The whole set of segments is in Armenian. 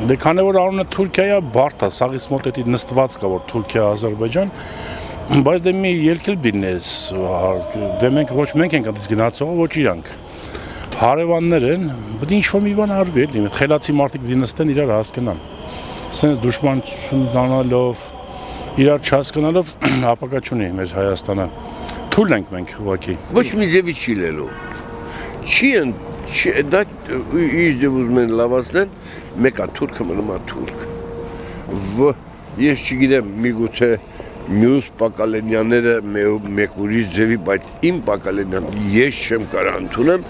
Դե քանի որ անունը Թուրքիա է, բարդ է, սաղից մոտ էդի նստված կա, որ Թուրքիա, Ադրբեջան, բայց դե մի երկել բինես, դե մենք ոչ մենք ենք այդպես գնացողը, ոչ իրանք։ Հարևաններ են, բայց ինչ-որ մի բան արվի էլի, խելացի մարդիկ դի նստեն իրար հասկանան։ Սենց դժմանություն դանալով, իրար չհասկանալով ապակա չունի մեր Հայաստանը։ Թույլ ենք մենք ուղղակի։ Ոչ մի ձևի չի լելու։ Դա իր ձև ուզում են լավացնել, մեկա թուրքը մնում է թուրք։ Ես չգիտեմ, միգուցե մյուս Պակալենյանները մեկ ուրիշ ձևի, բայց իմ Պակալենյան ես չեմ կարող ընդունեմ։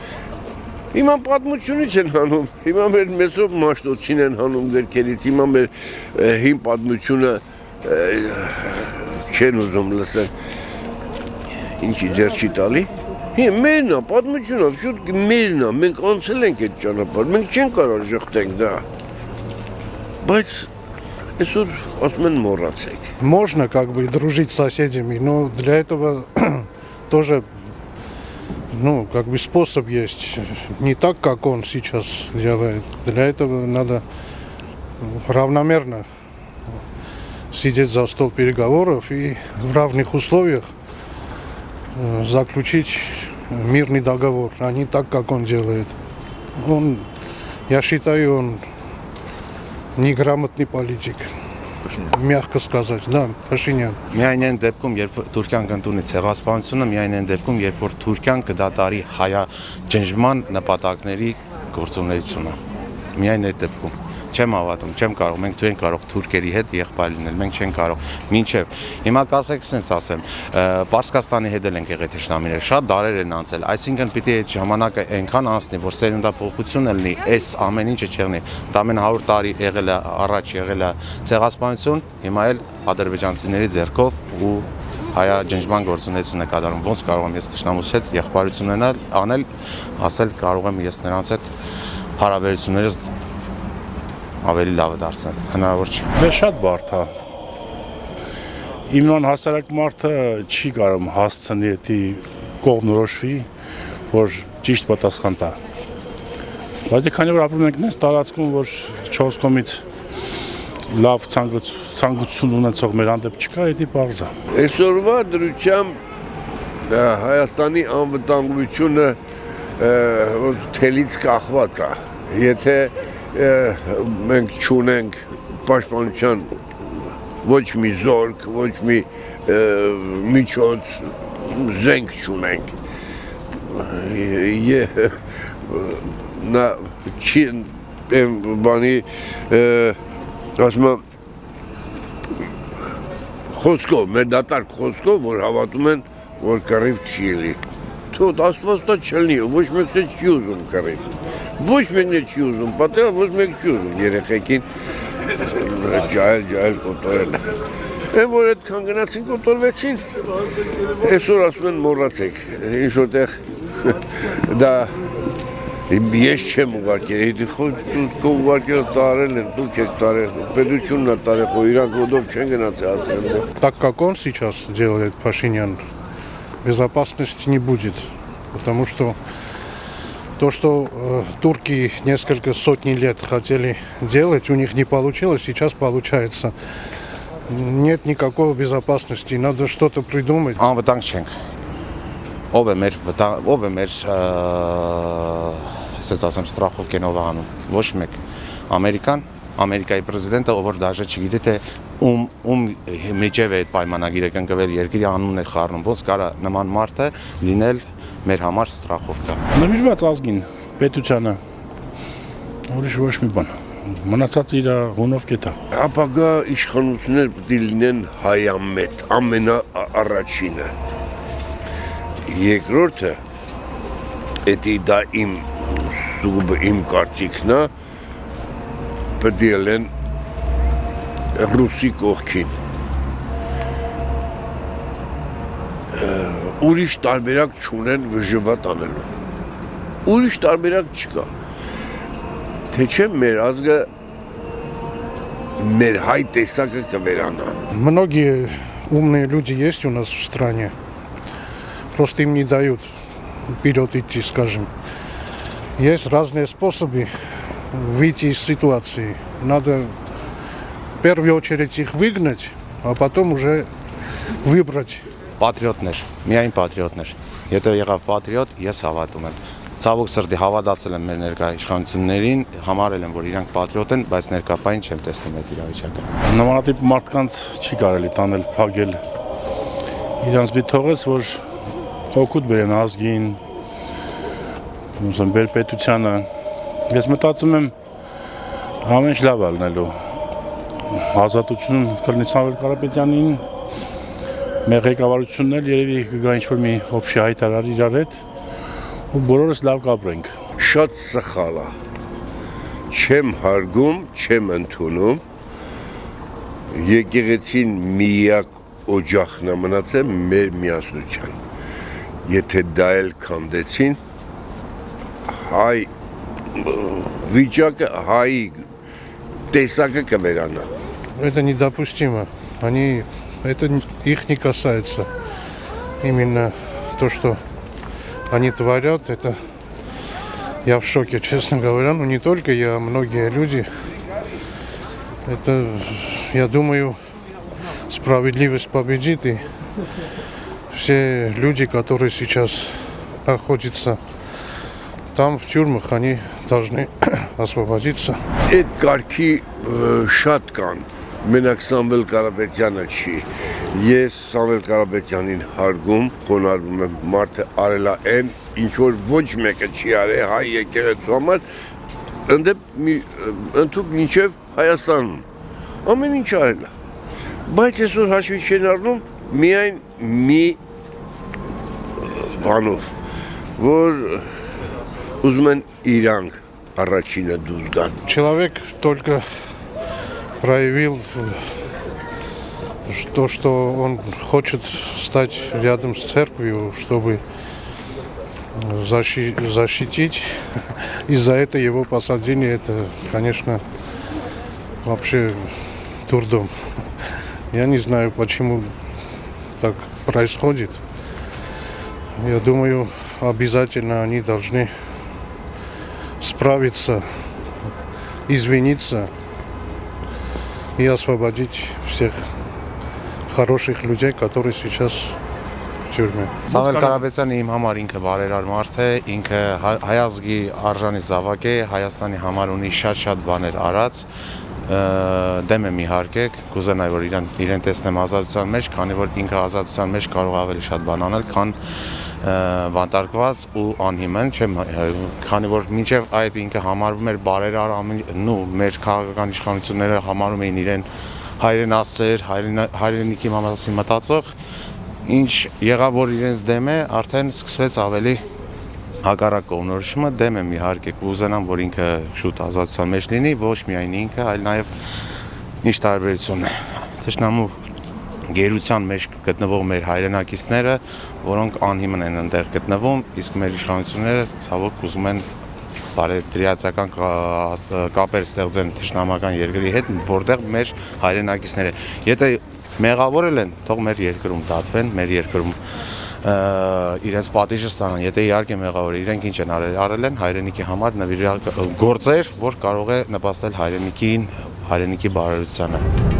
Հիմա պատմությունից են հանում, հիմա մեր մեծով մաշտոցին են հանում գրքերից, հիմա մեր հին պատմությունը չեն ուզում լսել։ Ինչի ձեր չի տալի։ Մերն է, պատմությունը, շուտ մերն է, մենք անցել ենք այդ ճանապարհ, մենք չենք կարող ժխտենք դա։ Բայց այսօր ասում են մոռացեք։ Можно как бы дружить с соседями, но для этого тоже, ну, как бы способ есть. Не так, как он сейчас делает. Для этого надо равномерно сидеть за стол переговоров и в равных условиях заключить мирный договор, а не так, как он делает. Я считаю, он неграмотный политик. Мягко сказать, да, Փաշինյան։ Միայն այն դեպքում, երբ Թուրքիան կընդունի ցեղասպանությունը, միայն այն դեպքում, երբ որ Թուրքիան կդատարի հայա ջնջման նպատակների գործունեությունը։ Միայն այդ դեպքում։ Չեմ հավատում, չեմ կարող, մենք չենք կարող թուրքերի հետ եղբայր լինել, մենք չենք կարող։ Մինչև հիմա կասեք sense ասեմ, Պարսկաստանի հետ էլ ենք եղել թշնամիներ, շատ դարեր են անցել, այսինքն պիտի այդ ժամանակը այնքան անցնի, որ սերունդափոխություն լինի, այս ամեն ինչը չեղնի։ Դա ամեն 100 տարի եղել է առաջ եղել է ցեղասպանություն, հիմա էլ ադրբեջանցիների ձեռքով ու հայա ջնջման գործունեություն է կատարում։ Ոնց կարող եմ ես թշնամուս հետ եղբայրություն անել, ասել կարող եմ ես նրանց հետ հարաբերություններս ավելի լավ դարձնել, հնարավոր չէ։ Դե շատ բարդ է։ Իմանալ հասարակ մարդը չի կարող հասցնի էդի կողմնորոշվի, որ ճիշտ պատասխան տա։ Բայց դե քանի որ ապրում ենք նես տարածքում, որ 4 կողմից լավ ցանկություն ունեցող մեր հանդեպ չկա, էդի պարզ է։ Այսօրվա դրությամբ Հայաստանի անվտանգությունը թելից կախված է։ Եթե մենք չունենք պաշտպանության ոչ մի զորք, ոչ մի միջոց, զենք չունենք։ Նա չի բանի ասում խոսքով, մեր դատարկ խոսքով, որ հավատում են, որ կռիվ չի ելի։ Թոդ Աստված դա չլինի, ոչ մեկ չի ուզում կռիվ։ Ոչ մեկն չի ուզում, պատերը ոչ մեկ չի ուզում երեխեքին ջահել կոտորել։ Են որ այդքան գնացին կոտորվեցին, այսօր ասում են մոռացեք, ինչ որտեղ դա ես չեմ ուղարկել, դուք ուղարկել տարել են, դուք եք տարել, պետությունն է տարել, խո իրանք ոտով չեն գնացել ասել։ Так как он сейчас делает, Փաշինյան, безопасности не будет, потому что то, что турки несколько сотни лет хотели делать, у них не получилось, сейчас получается. Нет никакой безопасности, надо что-то придумать. Անվտանգ չենք։ Ով է մեր ասես ասեմ ստրախովկենով անում։ Ոչ մեկ։ Ամերիկայի պրեզիդենտը, ով որ դաժե չգիտի թե ում միջև է այդ պայմանագիրը կնքվել, երկրի անունն է խառնում։ Ոնց կարա նման մարդը լինել մեր համար ստրախովկա։ Նվիրված ազգին, պետությանը, ուրիշ ոչ մի բան։ Մնացած իր հունով կետա։ Ապագա իշխանություններ պետք է լինեն հայամետ, ամենաառաջինը։ Երկրորդը, դա իմ սուբը, իմ կարծիքն է, պետք է լինեն ռուսի կողքին։ Ուրիշ տարբերակ չունեն վժվատ անելու։ Ուրիշ տարբերակ չկա։ Թե չէ մեր ազգը, մեր հայ տեսակը կվերանա։ Многие умные люди есть у нас в стране, просто им не дают вперед идти, скажем. Есть разные способы выйти из ситуации. надо в первую очередь их выгнать, а потом уже выбрать. Պատրիոտներ, միայն պատրիոտներ։ Եթե եղավ պատրիոտ, ես հավատում եմ։ Ցավոք սրտի հավատացել եմ մեր ներկա իշխանություններին, համարել եմ, որ իրանք պատրիոտ են, բայց ներկայային չեմ տեսնում այդ իրավիճակը։ Նմանատիպ մարդկանց չի կարելի տանել փագել։ Իրանց մի թողես, որ օգուտ բերեն ազգին, ուսում բերպետությանը։ Ես մտածում եմ ամեն ինչ լավ է լինելու։ Ազատություն կլինի Սամվել Կարապետյանին, մեր ղեկավարությունն էլ երևի կգա ինչ-որ մի օբշի հայտարար իրար հետ ու բոլորս լավ կապրենք։ Շատ սխալ է։ Չեմ հարգում, չեմ ընդունում։ Եկեղեցին միակ օջախն է մնացել մեր միասնության։ Եթե դա էլ քանդեցին, հայ վիճակը, հայ տեսակը կվերանա։ Это недопустимо. Это их не касается. Именно то, что они творят, это я в шоке, честно говоря. Ну, не только я, а многие люди. Это, я думаю, справедливость победит. И все люди, которые сейчас находятся там, в тюрьмах, они должны освободиться. Այդ կարգի շատ կան, մենակ Սամվել Կարապետյանը չի։ Ես Սամվել Կարապետյանին հարգում, խոնարհվում եմ, մարդը արել է այն, ինչ որ ոչ մեկը չի արել հայ եկեղեցու համար, ընդհանուր մինչև Հայաստանում։ Ամեն ինչ արել է։ Բայց այսօր հաշվի չեն առնում միայն մի բանով, որ ուզում են իրանք առաջինը դուրս գան։ Человек только проявил то, что он хочет стать рядом с церковью, чтобы защитить. Из-за этого его посадили, это, конечно, вообще дурдом. Я не знаю, почему так происходит. Я думаю, обязательно они должны справиться, извиниться и освободить всех хороших людей, которые сейчас в тюрьме. Սամվել Կարապետյանը իմ համար ինքը բարերար մարդ է, ինքը հայազգի արժանի զավակ է, Հայաստանի համար ունի շատ բաներ արած, դեմ եմ իհարկե, կուզենայի, որ իրեն տեսնեմ ազատության մեջ, քանի որ ինքը ազատության մեջ կարող ավելի շատ բան անել, քան բանտարկված ու անհիմն չեմ, քանի որ մինչև այդ ինքը համարվում էր բարերար, մեր քաղաքական իշխանությունները համարում էին իրեն հայրենասեր, հայրենիքի մասին մտածող, ինչ եղավ, որ իրենց դեմ է, արդեն սկսվեց ավելի հակառակ կողմնորոշումը, դեմ եմ իհարկե, կուզենամ, որ ինքը շուտ ազատության մեջ լինի, ոչ միայն ինքը, այլ նաև ինչ տարբերություն է։ Թշնամու գերության մեջ գտնվող մեր հայրենակիցները, որոնք անհիմն են այնտեղ գտնվում, իսկ մեր իշխանությունները ցավոք ուզում են բարեդրիացական կապեր ստեղծեն թշնամական երկրի հետ, որտեղ մեր հայրենակիցները, եթե մեղավորել են, թող մեր երկրում դատվեն, մեր երկրում իրենց պատիժը ստանան, եթե իհարկե մեղավոր իրենք ինչ են արել են հայրենիքի համար նվիրյալ գործեր, որ կարող է նպաստել հայրենիքի բարերարությանը։